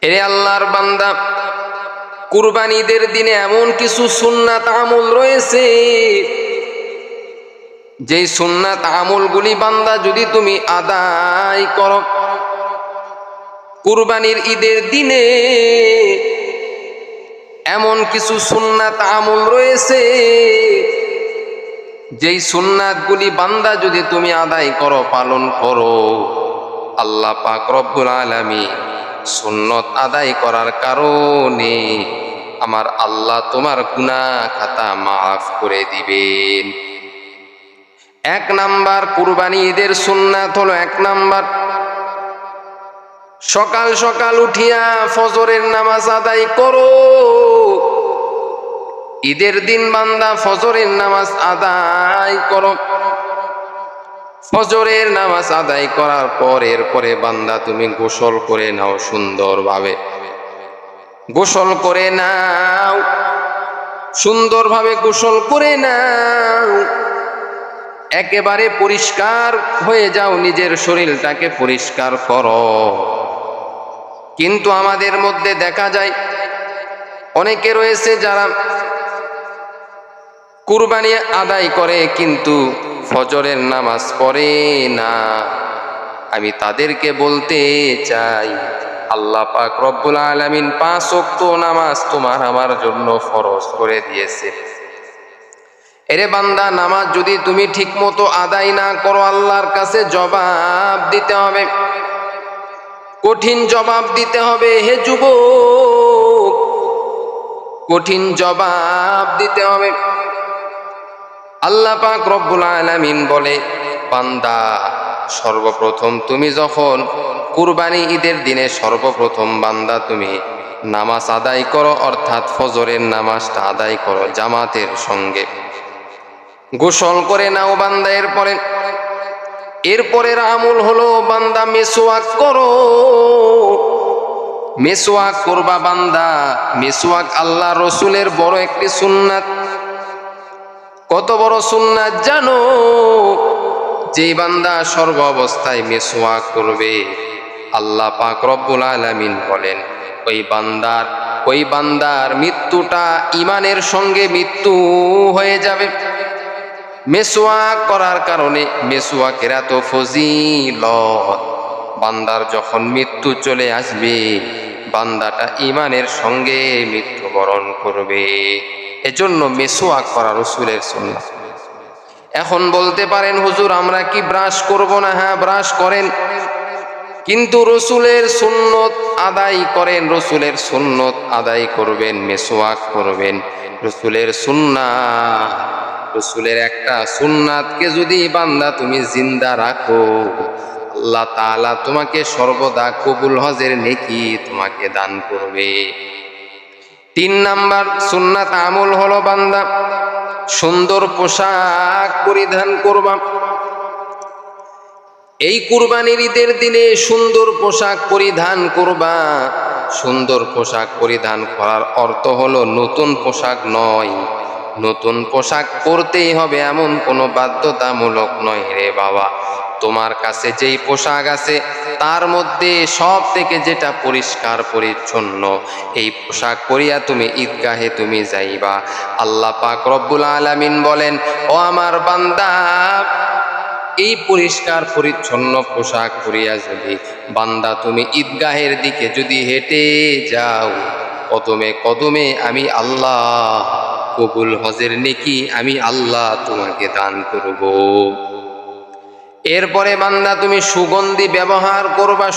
এরে আল্লাহর বান্দা, কুরবানিদের দিনে এমন কিছু সুন্নাত আমল রয়েছে, যেই সুন্নাত আমলগুলি বান্দা যদি তুমি আদায় করো, কুরবানির ঈদের দিনে এমন কিছু সুন্নাত আমল রয়েছে, যেই সুন্নাতগুলি বান্দা যদি তুমি আদায় করো, পালন করো, আল্লাহ পাক রব্বুল আলামিন সুন্নত আদায় করার কারণে আমার আল্লাহ তোমার গুনাহ খাতা মাফ করে দিবেন। এক নাম্বার কুরবানি ঈদের সুন্নাত হলো, এক নাম্বার সকাল সকাল উঠিয়া ফজরের নামাজ আদায় করো। ঈদের দিন বান্দা ফজরের নামাজ আদায় করো। ফজরের নামাজ আদায় করার পর এরপরে বান্দা তুমি গোসল করে নাও, সুন্দরভাবে গোসল করে নাও, সুন্দরভাবে গোসল করে নাও, একেবারে পরিষ্কার হয়ে যাও, নিজের শরীরটাকে পরিষ্কার করো। কিন্তু আমাদের মধ্যে দেখা যায় অনেকে রয়েছে যারা কুরবানি আদায় করে কিন্তু ফজরের নামাজ পড়ে না। আমি তাদেরকে বলতে চাই, আল্লাহ পাক রব্বুল আলামিন 5 ওয়াক্ত নামাজ তোমার আমার জন্য ফরজ করে দিয়েছে। এরে বান্দা, নামাজ যদি তুমি ঠিক মতো আদায় না করো, আল্লাহর কাছে জবাব দিতে হবে, কঠিন জবাব দিতে হবে। হে যুবক, কঠিন জবাব দিতে হবে। আল্লাহ পাক রব্বুল আলামিন বলে, বান্দা সর্বপ্রথম তুমি যখন কুরবানি ঈদের দিনে সর্বপ্রথম বান্দা তুমি নামাজ আদায় করো, অর্থাৎ ফজরের নামাজটা আদায় করো জামাতের সঙ্গে, গোসল করে নাও বান্দা। এরপরের আমল হলো বান্দা মেসওয়াক করো। মেসওয়াক করবা বান্দা। মেসওয়াক আল্লাহ রসুলের বড় একটি সুন্নাত। কত বড় সুন্নাত জানো? যেই বান্দা সর্ব অবস্থায় মেসওয়াক করবে, আল্লাহ পাক রব্বুল আলামিন বলেন ওই বান্দার মৃত্যুটা ঈমানের সঙ্গে মৃত্যু হয়ে যাবে। মেসওয়াক করার কারণে, মেসওয়াকের এত ফজিলত, বান্দার যখন মৃত্যু চলে আসবে বান্দাটা ঈমানের সঙ্গে মৃত্যুবরণ করবে। এজন্য মেসওয়াক করা রাসূলের সুন্নাত। এখন বলতে পারেন, হুজুর আমরা কি ব্রাশ করব না? হ্যাঁ, ব্রাশ করেন, কিন্তু রসুলের সুন্নত আদায় করেন, রসুলের সুন্নত আদায় করবেন, মেসওয়াক করবেন। রসুলের সুন্নাত, রসুলের একটা সুন্নাতকে যদি বান্দা তুমি জিন্দা রাখো, আল্লাহ তাআলা তোমাকে সর্বদা কবুল হজের নেকি তোমাকে দান করবে। 3 নাম্বার সুন্নাত আমল হলো বান্দা সুন্দর পোশাক পরিধান করবা। এই কুরবানির ঈদের দিনে সুন্দর পোশাক পরিধান করবা। সুন্দর পোশাক পরিধান করার অর্থ হলো নতুন পোশাক নয়, নতুন পোশাক পরতেই হবে এমন কোনো বাধ্যতামূলক নয় রে বাবা। তোমার কাছে যেই পোশাক আছে তার মধ্যে সব থেকে যেটা পরিষ্কার পরিচ্ছন্ন, এই পোশাক পরিয়া তুমি ঈদগাহে তুমি যাইবা। আল্লাহ পাক রব্বুল আলামিন বলেন, ও আমার বান্দা, এই পরিষ্কার পরিচ্ছন্ন পোশাক পরিয়া যদি বান্দা তুমি ঈদগাহের দিকে যদি হেঁটে যাও, কদমে কদমে আমি আল্লাহ কবুল হজের নেকি আমি আল্লাহ তোমাকে দান করব। এরপরে বান্দা তুমি সুগন্ধি ব্যবহার করবা।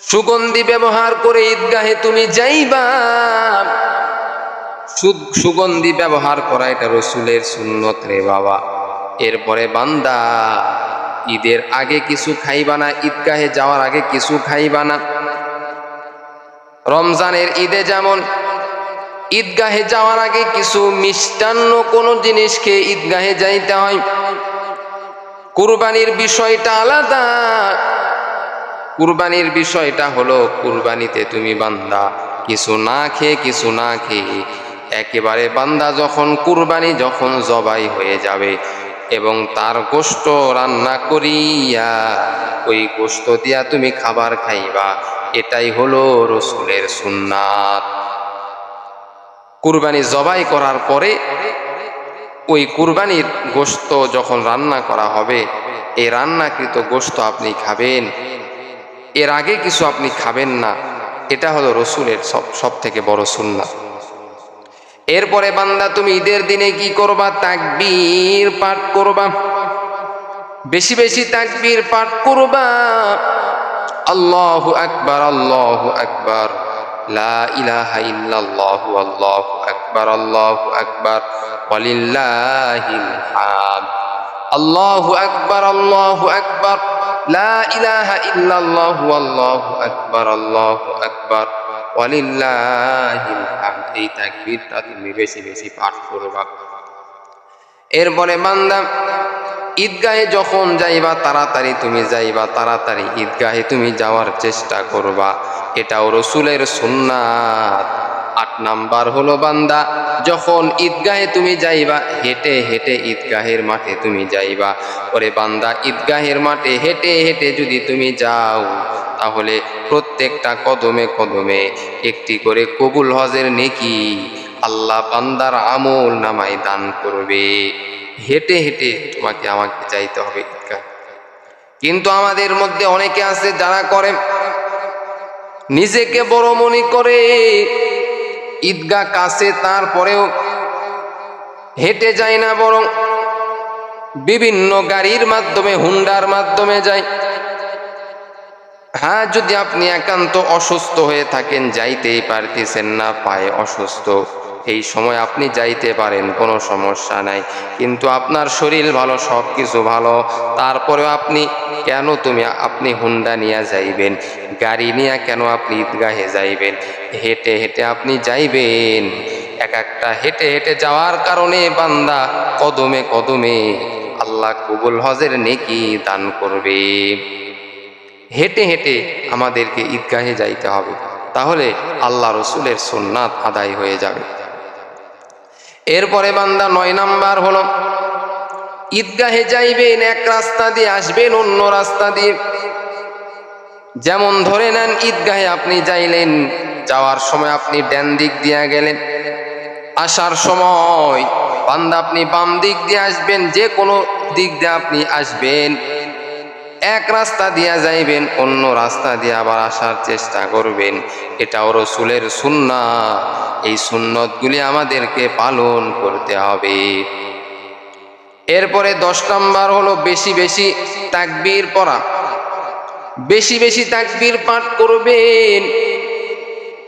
সুগন্ধি ব্যবহার করে ঈদগাহে তুমি যাইবা। সুগন্ধি ব্যবহার করা এটা রসুলের সুন্নত রে বাবা। এরপরে বান্দা ঈদের আগে কিছু খাইবা না, ঈদগাহে যাওয়ার আগে কিছু খাইবা না। রমজানের ঈদে যেমন ঈদগাহে যাওয়ার আগে কিছু মিষ্টান্ন কোনো জিনিস খেয়ে ঈদগাহে যাইতে হয়, কুরবানির বিষয়টা আলাদা। কুরবানির বিষয়টা হলো, কুরবানিতে তুমি বান্দা কিছু না খেয়ে একেবারে বান্দা যখন কুরবানি যখন জবাই হয়ে যাবে, এবং তার গোশত রান্না করিয়া ওই গোশত দিয়া তুমি খাবার খাইবা, এটাই হলো রসুলের সুন্নাত। কুরবানি জবাই করার পরে ওই কুরবানির গোশত যখন রান্না করা হবে, এই রান্নাকৃত গোশত আপনি খাবেন, এর আগে কিছু আপনি খাবেন না। এটা হলো রসুলের সব থেকে বড় সুন্নাত। এরপরে বান্দা তুমি ঈদের দিনে কি করবা? তাকবীর পাঠ করবা, বেশি বেশি তাকবীর পাঠ করবা। আল্লাহু আকবার, আল্লাহু আকবার, লা ইলাহা ইল্লাল্লাহু, আল্লাহু আকবার, আল্লাহু আকবার, ওয়ালিল্লাহিল হামদ। আল্লাহু আকবার, আল্লাহু আকবার, লা ইলাহা ইল্লাল্লাহু, আল্লাহু আকবার, আল্লাহু আকবার, ওয়ালিল্লাহিল হামদ। এই তাকবীরটা তুমি বেশি বেশি পাঠ করবা। এরপরে বান্দা ঈদগাহে যখন যাইবা, তাড়াতাড়ি তুমি যাইবা, তাড়াতাড়ি ঈদগাহে তুমি যাওয়ার চেষ্টা করবা, এটাও রসুলের সুন্নাত। 8 নাম্বার হলো বান্দা যখন ঈদগাহে তুমি যাইবা, হেঁটে হেঁটে ঈদগাহের মাঠে তুমি যাইবা। ওরে বান্দা, ঈদগাহের মাঠে হেঁটে হেঁটে যদি তুমি যাও, তাহলে প্রত্যেকটা কদমে কদমে একটি করে কবুল হজের নেকি আল্লাহ বান্দার আমল নামায় দান করবে। হেঁটে হেঁটে তোমাকে আমাকে যাইতে হবে ঈদগাহ। কিন্তু আমাদের মধ্যে অনেকে আছে যারা করে, নিজেকে বড় মনে করে, ঈদগাহ কাছে তারপরেও হেঁটে যায় না, বরং বিভিন্ন গাড়ির মাধ্যমে, হুন্ডার মাধ্যমে যায়। হ্যাঁ, যদি আপনি একান্ত অসুস্থ হয়ে থাকেন, যাইতেই পারতেছেন না, পায়ে অসুস্থ, এই সময় আপনি যাইতে পারেন, কোনো সমস্যা নাই। কিন্তু আপনার শরীর ভালো, সব কিছু ভালো, তারপরেও আপনি হুন্ডা নিয়ে যাইবেন, গাড়ি নিয়ে কেন আপনি ঈদগাহে যাইবেন? হেঁটে হেঁটে আপনি যাইবেন। এক একটা হেঁটে হেঁটে যাওয়ার কারণে বান্দা কদমে কদমে আল্লাহ কবুল হজের নেকি দান করবে। হেঁটে হেঁটে আমাদেরকে ঈদগাহে যাইতে হবে, তাহলে আল্লাহ রসুলের সুন্নাত আদায় হয়ে যাবে। এরপরে বান্দা 9 নাম্বার হলো, ঈদগাহে যাইবেন এক রাস্তা দিয়ে, আসবেন অন্য রাস্তা দিয়ে। যেমন ধরে নেন, ঈদগাহে আপনি যাইলেন, যাওয়ার সময় আপনি ডান দিক দিয়ে গেলেন, আসার সময় বান্দা আপনি বাম দিক দিয়ে আসবেন। যে কোনো দিক দিয়ে আপনি আসবেন, এক রাস্তা দিয়া যাইবেন, অন্য রাস্তা দিয়ে আবার আসার চেষ্টা করবেন। এটাও রসুলের সুন্নাত। এই সুন্নতগুলি আমাদেরকে পালন করতে হবে। এরপরে 10 নাম্বার হলো বেশি বেশি তাকবীর পড়া, বেশি বেশি তাকবীর পাঠ করবেন।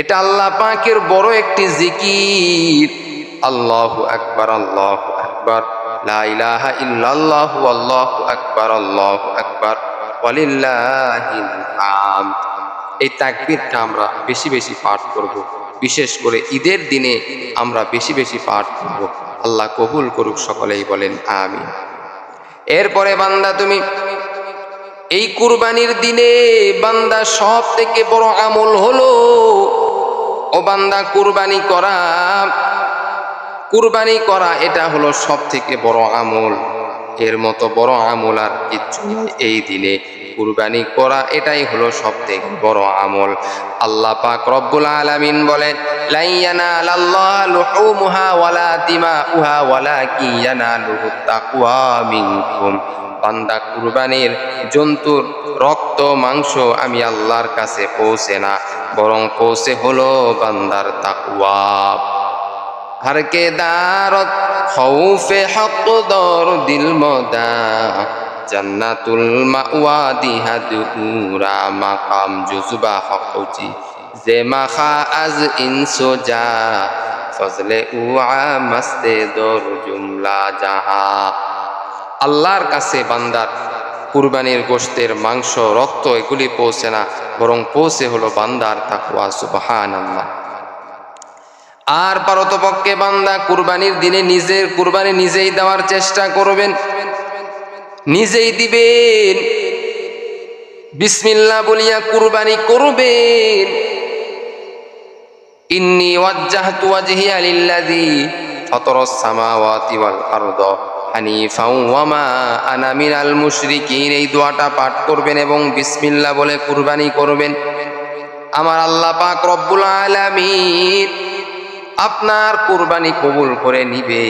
এটা আল্লাহ পাকের বড় একটি জিকির। আল্লাহু আকবার, আল্লাহু আকবার, লা ইলাহা ইল্লাল্লাহু, আল্লাহু আকবার, আল্লাহু আকবার, ওয়ালিল্লাহিল হামদ। এই তাকবীরটা আমরা বেশি বেশি পাঠ করব, বিশেষ করে ঈদের দিনে আমরা বেশি বেশি পাঠ করব। আল্লাহ কবুল করুক, সকলেই বলেন আমিন। এরপরে বান্দা তুমি এই কুরবানির দিনে বান্দা সব থেকে বড় আমল হলো, ও বান্দা কুরবানি করা। কুরবানি করা এটা হলো সব থেকে বড় আমল। এর মতো বড় আমল আর কিচ্ছু নেই। এই দিনে কুরবানি করা এটাই হলো সব থেকে বড় আমল। আল্লাহ পাক রব্বুল আলামিন বলেন, লা ইয়ানালাল্লাহু লুহুমুহা ওয়ালা দিমাউহা ওয়ালাকিন ইয়ানালুহুত তাকওয়া মিনকুম। বান্দা, কুরবানির জন্তুর রক্ত মাংস আমি আল্লাহর কাছে পৌঁছে না, বরং পৌঁছে হলো বান্দার তাকওয়া। हर के दारत खौफे हक दौर दिल मोदा जन्नतुल मावा दिहा दुरा मकाम जुजबा हकुची जे मखा आज इंसो जा फजले उआ मस्ते दौर जुमला जहा। আল্লাহর কাছে বান্দার কুরবানির গোশতের মাংস, রক্ত এগুলি পৌঁছে না, বরং পৌঁছে হলো বান্দার তাকওয়া। সুবহানাল্লাহ। আর পারতপক্ষে বান্দা কুরবানির দিনে নিজের কুরবানি নিজেই দেওয়ার চেষ্টা করবেন, নিজেই দিবেন, বিসমিল্লাহ বলিয়া কুরবানি করবেন। ইন্নী ওয়াজ্জাহতু ওয়াজহিয়া লিল্লাযী ফাতারাস সামাওয়াতি ওয়াল আরদ হানিফাও ওয়া মা আনা মিনাল মুশরিকিন, এই দোয়াটা পাঠ করবেন এবং বিসমিল্লাহ বলে কুরবানি করবেন। আমার আল্লাহ পাক রব্বুল আলামিন আপনার কুরবানি কবুল করে নিবে।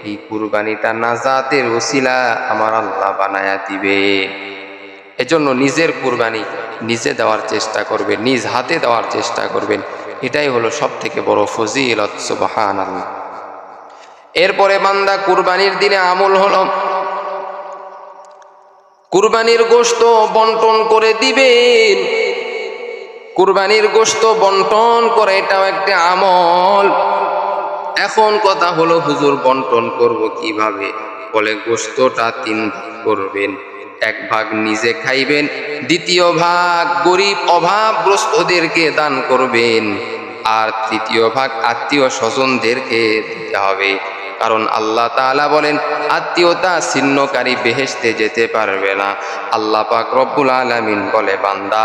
এই কুরবানিটা নাজাতের ওসিলা আমার আল্লাহ বানায়া দিবে। এজন্য নিজের কুরবানি নিজে দেওয়ার চেষ্টা করবেন, নিজ হাতে দেওয়ার চেষ্টা করবেন। এটাই হলো সব থেকে বড় ফজিলত। সুবহানাল্লাহ। এরপরে বান্দা কুরবানির দিনে আমল হলো কুরবানির গোশত বন্টন করে দিবেন। কুরবানির গোশত বন্টন করে, এটাও একটা আমল। এখন কথা হলো হুজুর বন্টন করব কিভাবে? বলে গোশতটা 3 ভাগ করবেন। 1 ভাগ নিজে খাইবেন, 2য় ভাগ গরিব অভাবগ্রস্তদেরকে দান করবেন, আর 3য় ভাগ আত্মীয় স্বজনদেরকে দিতে হবে। কারণ আল্লাহ তাআলা বলেন আত্মীয়তা ছিন্নকারী বেহেশতে যেতে পারবে না। আল্লাহ পাক রব্বুল আলামিন বলে বান্দা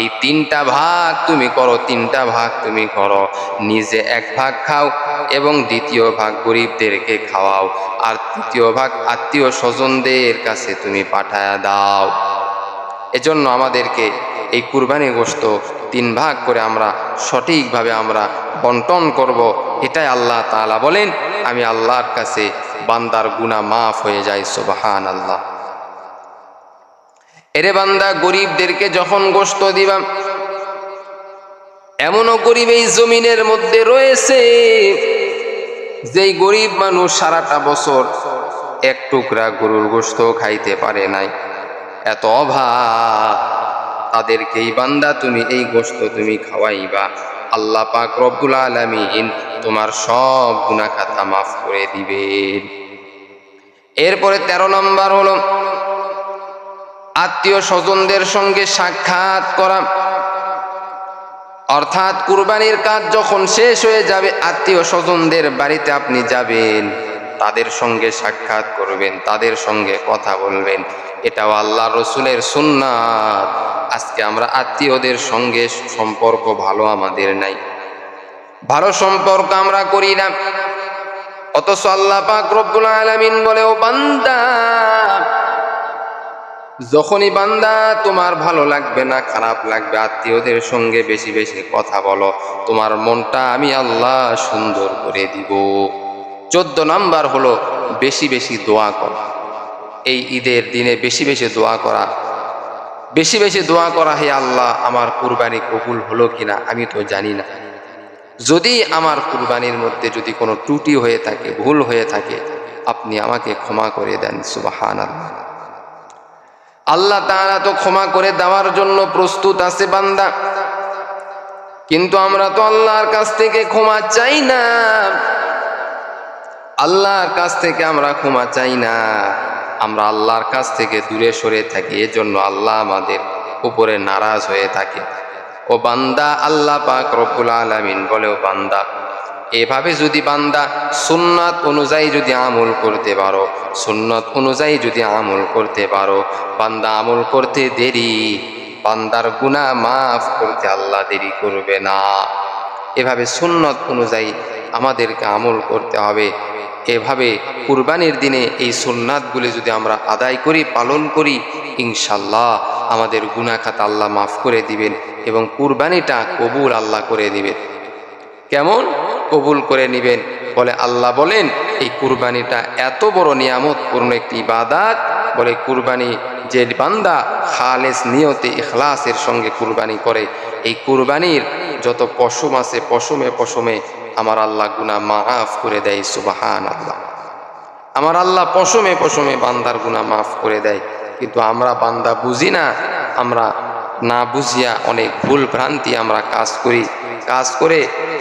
এই 3টা ভাগ তুমি করো, 3টা ভাগ তুমি করো। নিজে 1 ভাগ খাও এবং 2য় ভাগ গরিবদেরকে খাওয়াও, আর 3য় ভাগ আত্মীয় স্বজনদের কাছে তুমি পাঠায়া দাও। এজন্য আমাদেরকে এই কুরবানি গোশত 3 ভাগ করে আমরা সঠিকভাবে আমরা বন্টন করব। এটাই আল্লাহ তাআলা বলেন, আমি আল্লাহর কাছে বান্দার গুনাহ মাফ হয়ে যায়। সুবহানাল্লাহ। এরে বান্দা গরিবদেরকে যখন গোশত দিবা, এমনও গরিব এই জমিনের মধ্যে রয়েছে যেই গরিব মানুষ সারাটা বছর 1 টুকরা গরুর গোশত খাইতে পারে নাই, এত অভাব। তাদেরকেই বান্দা তুমি এই গোশত তুমি খাওয়াইবা, আল্লাহ পাক রব্বুল আলামিন তোমার সব গুনাহ খাতা মাফ করে দিবেন। এরপরে 13 নম্বর হলো আত্মীয় স্বজনদের সঙ্গে সাক্ষাৎ করা। অর্থাৎ কুরবানির কাজ যখন শেষ হয়ে যাবে, আত্মীয় স্বজনদের বাড়িতে আপনি যাবেন, তাদের সঙ্গে সাক্ষাৎ করবেন, তাদের সঙ্গে কথা বলবেন। এটাও আল্লাহ রসুলের সুন্নাত। আজকে আমরা আত্মীয়দের সঙ্গে সম্পর্ক ভালো আমাদের নাই, ভালো সম্পর্ক আমরা করি না। অথচ আল্লাহ পাক রব্বুল আলামিন বলে, ও বান্দা, যখনই বান্দা তোমার ভালো লাগবে না, খারাপ লাগবে, আত্মীয়দের সঙ্গে বেশি বেশি কথা বলো, তোমার মনটা আমি আল্লাহ সুন্দর করে দিব। 14 নাম্বার হলো বেশি বেশি দোয়া করা। এই ঈদের দিনে বেশি বেশি দোয়া করা, বেশি বেশি দোয়া করা, হে আল্লাহ আমার কুরবানি কবুল হলো কিনা আমি তো জানি না, যদি আমার কুরবানির মধ্যে যদি কোনো ত্রুটি হয়ে থাকে, ভুল হয়ে থাকে, আপনি আমাকে ক্ষমা করে দেন। সুবহানাল্লাহ। আল্লাহ তাআলা তো ক্ষমা করে দেওয়ার জন্য প্রস্তুত আছে বান্দা, কিন্তু আমরা তো আল্লাহর কাছ থেকে ক্ষমা চাই না। আল্লাহর কাছ থেকে আমরা ক্ষমা চাই না, আমরা আল্লাহর কাছ থেকে দূরে সরে থাকি। এজন্য আল্লাহ আমাদের উপরে নারাজ হয়ে থাকে। ও বান্দা, আল্লাহ পাক রব্বুল আলামিন বলে, ও বান্দা, এভাবে যদি বান্দা সুন্নাত অনুযায়ী যদি আমল করতে পারো, সুন্নাত অনুযায়ী যদি আমল করতে পারো, বান্দা আমল করতে দেরি, বান্দার গুনাহ মাফ করতে আল্লাহ দেরি করবে না। এভাবে সুন্নাত অনুযায়ী আমাদেরকে আমল করতে হবে। এভাবে কুরবানির দিনে এই সুন্নাতগুলি যদি আমরা আদায় করি, পালন করি, ইনশাল্লাহ আমাদের গুনাহ খাতা আল্লাহ মাফ করে দিবেন এবং কুরবানিটা কবুল আল্লাহ করে দিবেন। কেমন কবুল করে নিবেন? বলে আল্লাহ বলেন এই কুরবানিটা এত বড় নিয়ামতপূর্ণ একটি ইবাদত। বলে কুরবানি যে বান্দা খালেস নিয়তে ইখলাসের সঙ্গে কুরবানি করে, এই কুরবানির যত পশম আছে পশমে পশমে আমার আল্লাহ গুনাহ মাফ করে দেয়। সুবহানাল্লাহ। আমার আল্লাহ পশমে পশমে বান্দার গুনাহ মাফ করে দেয়। কিন্তু আমরা বান্দা বুঝি না, আমরা না বুঝিয়া অনেক ভুল ভ্রান্তি আমরা কাজ করি, কাজ করে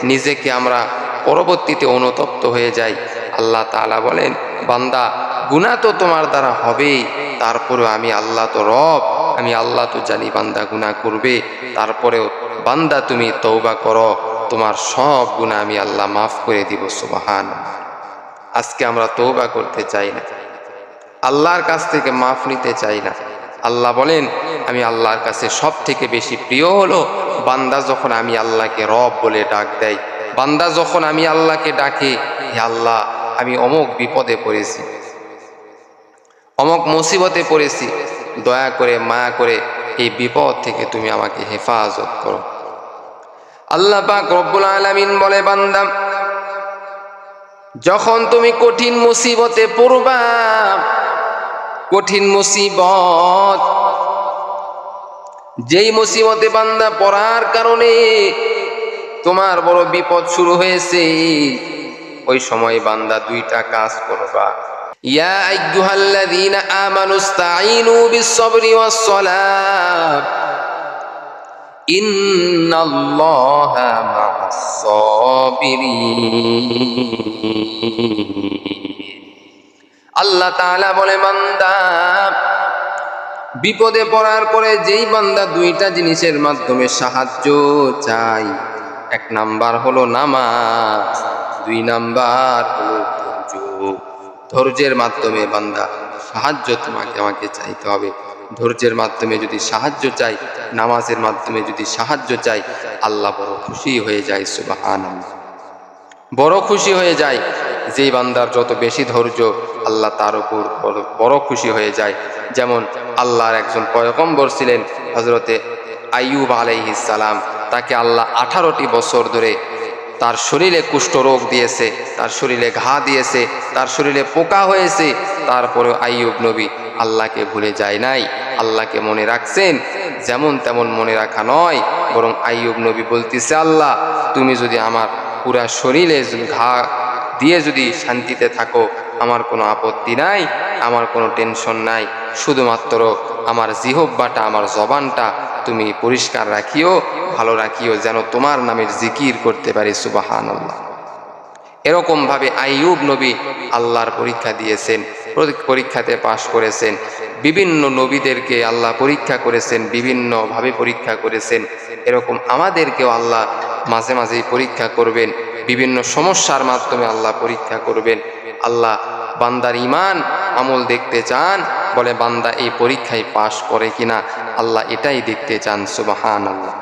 নিজেকে আমরা পরবর্তীতে অনুতপ্ত হয়ে যাই। আল্লাহ তাআলা বলেন, বান্দা গুনাহ তো তোমার দ্বারা হবেই, তারপরেও আমি আল্লাহ তো রব, আমি আল্লাহ তো জানি বান্দা গুনাহ করবে, তারপরেও বান্দা তুমি তওবা করো, তোমার সব গুনাহ আমি আল্লাহ মাফ করে দিব। সুবহানাল্লাহ। আজকে আমরা তওবা করতে চাই না, আল্লাহর কাছ থেকে মাফ নিতে চাই না। আল্লাহ বলেন, আমি আল্লাহর কাছে সব থেকে বেশি প্রিয় হলো বান্দা যখন আমি আল্লাহকে রব বলে ডাক দেয়, বান্দা যখন আমি আল্লাহকে ডাকে, হে আল্লাহ আমি অমুক বিপদে পড়েছি, অমক মুসিবতে পড়েছি, দয়া করে মায়া করে এই বিপদ থেকে তুমি আমাকে হেফাজত করো। আল্লাহ পাক রব্বুল আলামিন বলে, বান্দা যখন তুমি কঠিন মুসিবতে পড়বা, কঠিন মুসিবত, যেই মুসিবতে বান্দা পড়ার কারণে তোমার বড় বিপদ শুরু হয়েছে, ওই সময় বান্দা দুইটা কাজ করবা। ইয়া আইয়ুহাল্লাযীনা আমানুস্তাঈনু বিস-সাবরি ওয়াস-সালাত ইন্নাল্লাহা মা'আস-সাবিরিন। আল্লাহ তাআলা বলে, বান্দা বিপদে পড়ার পরে যেই বান্দা দুইটা জিনিসের মাধ্যমে সাহায্য চাই, এক নাম্বার হলো নামাজ, দুই নাম্বার হলো ধৈর্য। ধৈর্যের মাধ্যমে বান্দা সাহায্য তোমাকে আমাকে চাইতে হবে। ধৈর্যের মাধ্যমে যদি সাহায্য চাই, নামাজের মাধ্যমে যদি সাহায্য চাই, আল্লাহ বড় খুশি হয়ে যায়। সুবহানাল্লাহ, বড় খুশি হয়ে যায়। যেই বান্দার যত বেশি ধৈর্য, আল্লাহ তার উপর বড় খুশি হয়ে যায়। যেমন আল্লাহর একজন পয়গম্বর ছিলেন হযরতে আইয়ুব আলাইহিস সালাম। তাকে আল্লাহ 18টি বছর ধরে তার শরীরে কুষ্ঠরোগ দিয়েছে, তার শরীরে ঘা দিয়েছে, তার শরীরে পোকা হয়েছে। তারপরে আইয়ুব নবী আল্লাহকে ভুলে যায় নাই, আল্লাহকে মনে রাখছেন। যেমন তেমন মনে রাখা নয়, বরং আইয়ুব নবী বলতেছে, আল্লাহ তুমি যদি আমার পুরা শরীরে ঘা দিয়ে যদি শান্তিতে থাকো, আমার কোনো আপত্তি নাই, আমার কোনো টেনশন নাই। শুধুমাত্র আমার জিহ্বাটা, আমার জবানটা তুমি পরিষ্কার রাখিও, ভালো রাখিও, যেন তোমার নামের জিকির করতে পারি। সুবহানাল্লাহ। এরকম ভাবে আইয়ুব নবী আল্লাহর পরীক্ষা দিয়েছেন, পরীক্ষাতে পাশ করেছেন। বিভিন্ন নবীদেরকে আল্লাহ পরীক্ষা করেছেন, বিভিন্নভাবে পরীক্ষা করেছেন। এরকম আমাদেরকেও আল্লাহ মাঝে মাঝেই পরীক্ষা করবেন, বিভিন্ন সমস্যার মাধ্যমে আল্লাহ পরীক্ষা করবেন। আল্লাহ বান্দার ঈমান আমল দেখতে চান, বলে বান্দা এই পরীক্ষায় পাশ করে কিনা, আল্লাহ এটাই দেখতে চান। সুবহানাল্লাহ।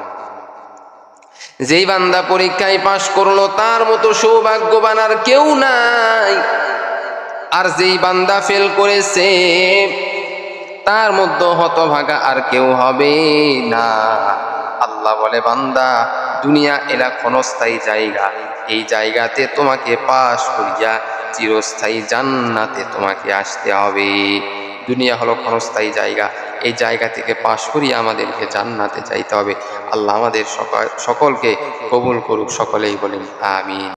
যেই বান্দা পরীক্ষায় পাশ করলো, তার মতো সৌভাগ্যবান আর কেউ নাই। আর যেই বান্দা ফেল করেছে, তার মধ্যে হতভাগা আর কেউ হবে না। আল্লাহ বলে, বান্দা দুনিয়া এলা ক্ষণস্থায়ী জায়গা, এই জায়গাতে তোমাকে পাশ করিয়া চিরস্থায়ী জান্নাতে তোমাকে আসতে হবে। দুনিয়া হলো ক্ষণস্থায়ী জায়গা, এই জায়গা থেকে পাশ করিয়া আমাদেরকে জান্নাতে যাইতে হবে। আল্লাহ আমাদের সকলকে কবুল করুক, সকলেই বলেন আমিন।